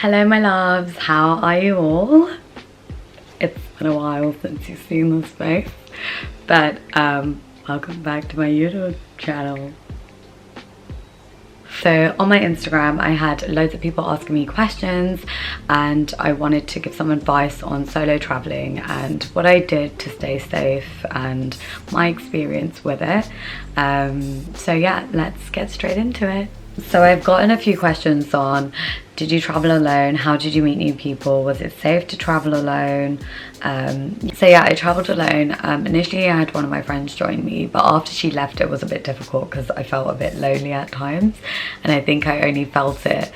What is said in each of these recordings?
Hello my loves, how are you all? It's been a while since you've seen this face, but welcome back to my YouTube channel. So on my Instagram I had loads of people asking me questions and I wanted to give some advice on solo traveling and what I did to stay safe and my experience with it. So yeah, let's get straight into it. So I've gotten a few questions on, did you travel alone? How did you meet new people? Was it safe to travel alone? So yeah, I traveled alone. Initially I had one of my friends join me, but after she left it was a bit difficult because I felt a bit lonely at times, and I think I only felt it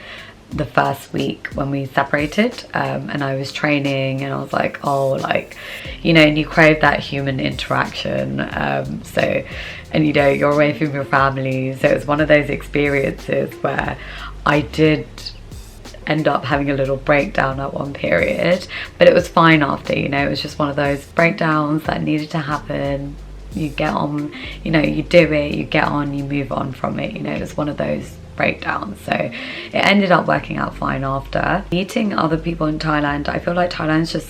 the first week when we separated, and I was training and I was like, oh, like, you know, and you crave that human interaction, and you know, you're away from your family, so it's one of those experiences where I did end up having a little breakdown at one period, but it was fine after, you know, it was just one of those breakdowns that needed to happen. You get on, you know, you do it, you get on, you move on from it, you know, it's one of those breakdowns. So it ended up working out fine after. Meeting other people in Thailand, I feel like Thailand's just,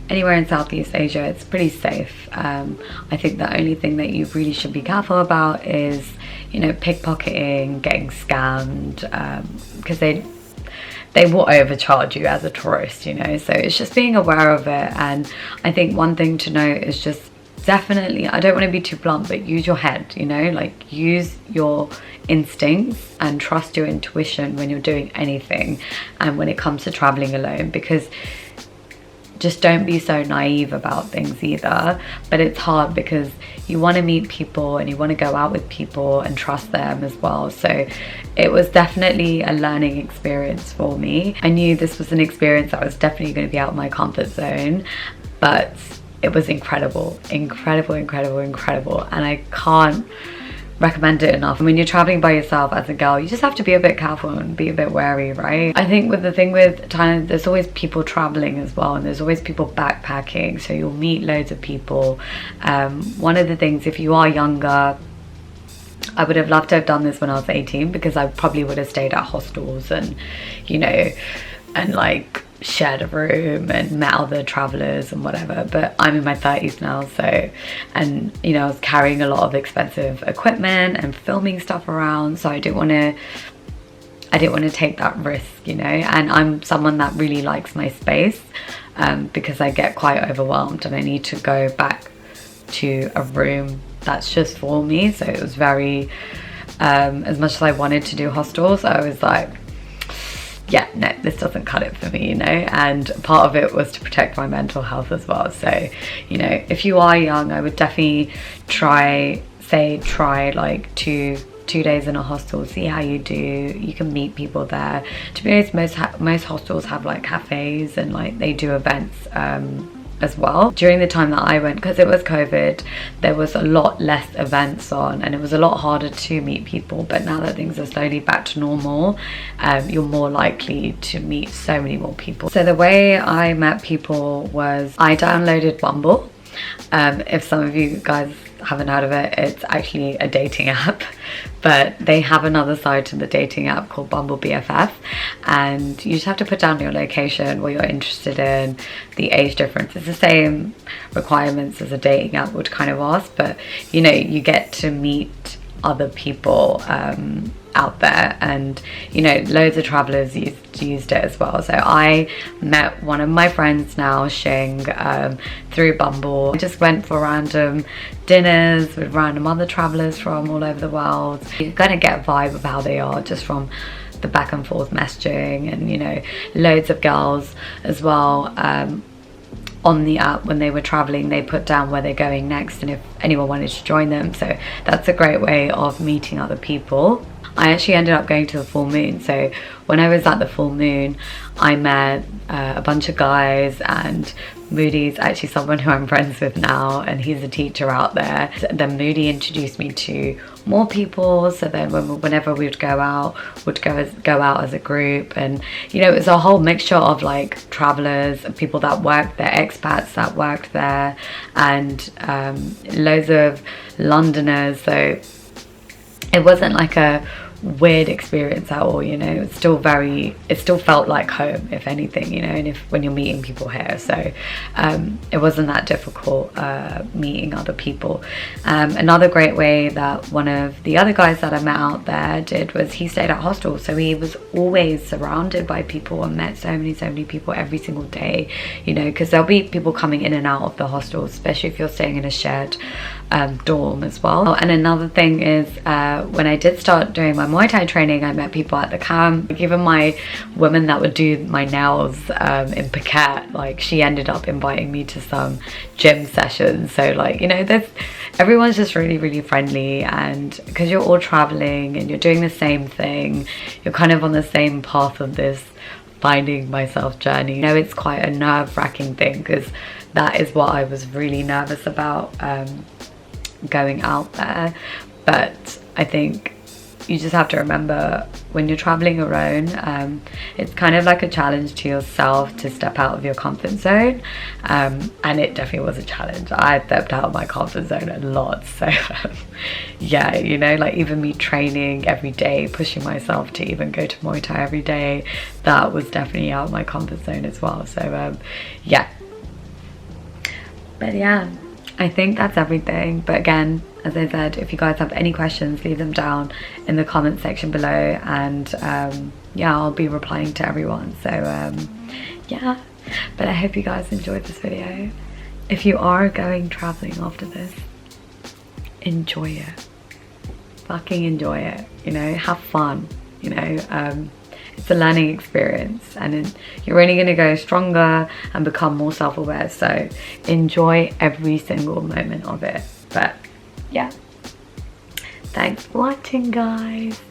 anywhere in Southeast Asia, it's pretty safe. I think the only thing that you really should be careful about is, you know, pickpocketing, getting scammed, because they will overcharge you as a tourist, you know, so it's just being aware of it. And I think one thing to note is just definitely, I don't want to be too blunt, but use your head, you know, like use your instincts and trust your intuition when you're doing anything, and when it comes to traveling alone, because just don't be so naive about things either. But it's hard because you want to meet people and you want to go out with people and trust them as well. So it was definitely a learning experience for me. I knew this was an experience that was definitely going to be out of my comfort zone, but it was incredible, incredible, incredible, incredible, and I can't recommend it enough. When you're traveling by yourself as a girl, you just have to be a bit careful and be a bit wary, right? I think with the thing with Thailand, there's always people traveling as well, and there's always people backpacking, so you'll meet loads of people. One of the things, if you are younger, I would have loved to have done this when I was 18, because I probably would have stayed at hostels and, you know, and like shared a room and met other travelers and whatever. But I'm in my 30s now, so, and you know, I was carrying a lot of expensive equipment and filming stuff around, so I didn't want to take that risk, you know. And I'm someone that really likes my space, because I get quite overwhelmed and I need to go back to a room that's just for me. So it was very, as much as I wanted to do hostels, I was like, yeah, no, this doesn't cut it for me, you know. And part of it was to protect my mental health as well. So, you know, if you are young, I would definitely try like two days in a hostel, see how you do. You can meet people there. To be honest, most hostels have like cafes and like they do events as well. During the time that I went, because it was COVID, there was a lot less events on and it was a lot harder to meet people. But now that things are slowly back to normal, you're more likely to meet so many more people. So the way I met people was I downloaded Bumble. If some of you guys haven't heard of it, it's actually a dating app, but they have another side to the dating app called Bumble BFF, and you just have to put down your location, what you're interested in, the age difference. It's the same requirements as a dating app would kind of ask, but you know, you get to meet other people out there, and you know, loads of travelers used it as well. So I met one of my friends now, Shing, through Bumble. I just went for random dinners with random other travelers from all over the world. You're gonna get a vibe of how they are just from the back and forth messaging, and you know, loads of girls as well. On the app, when they were traveling, they put down where they're going next and if anyone wanted to join them. So that's a great way of meeting other people. I actually ended up going to the full moon, so when I was at the full moon I met a bunch of guys, and Moody's actually someone who I'm friends with now, and he's a teacher out there. Then Moody introduced me to more people, so then whenever we would go out, we'd go out as a group. And you know, it was a whole mixture of like travelers, people that worked there, expats that worked there, and loads of Londoners. So it wasn't like a weird experience at all, you know. It still felt like home, if anything, you know, and when you're meeting people here. So it wasn't that difficult meeting other people. Another great way that one of the other guys that I met out there did was he stayed at hostels, so he was always surrounded by people and met so many people every single day, you know, because there'll be people coming in and out of the hostel, especially if you're staying in a shared dorm as well. And another thing is when I did start doing my Muay Thai training, I met people at the camp. Even my woman that would do my nails in Phuket, like she ended up inviting me to some gym sessions. So like, you know, everyone's just really friendly, and because you're all traveling and you're doing the same thing, you're kind of on the same path of this finding myself journey. You know, it's quite a nerve-wracking thing, because that is what I was really nervous about going out there. But I think you just have to remember, when you're traveling alone, it's kind of like a challenge to yourself to step out of your comfort zone, and it definitely was a challenge. I stepped out of my comfort zone a lot. So yeah, you know, like even me training every day, pushing myself to even go to Muay Thai every day, that was definitely out of my comfort zone as well. So yeah, but yeah, I think that's everything. But again, as I said, if you guys have any questions, leave them down in the comment section below, and yeah, I'll be replying to everyone. So yeah, but I hope you guys enjoyed this video. If you are going traveling after this, enjoy it. Fucking enjoy it, you know, have fun, you know. It's a learning experience, and you're only going to go stronger and become more self-aware. So enjoy every single moment of it. But yeah, thanks for watching, guys.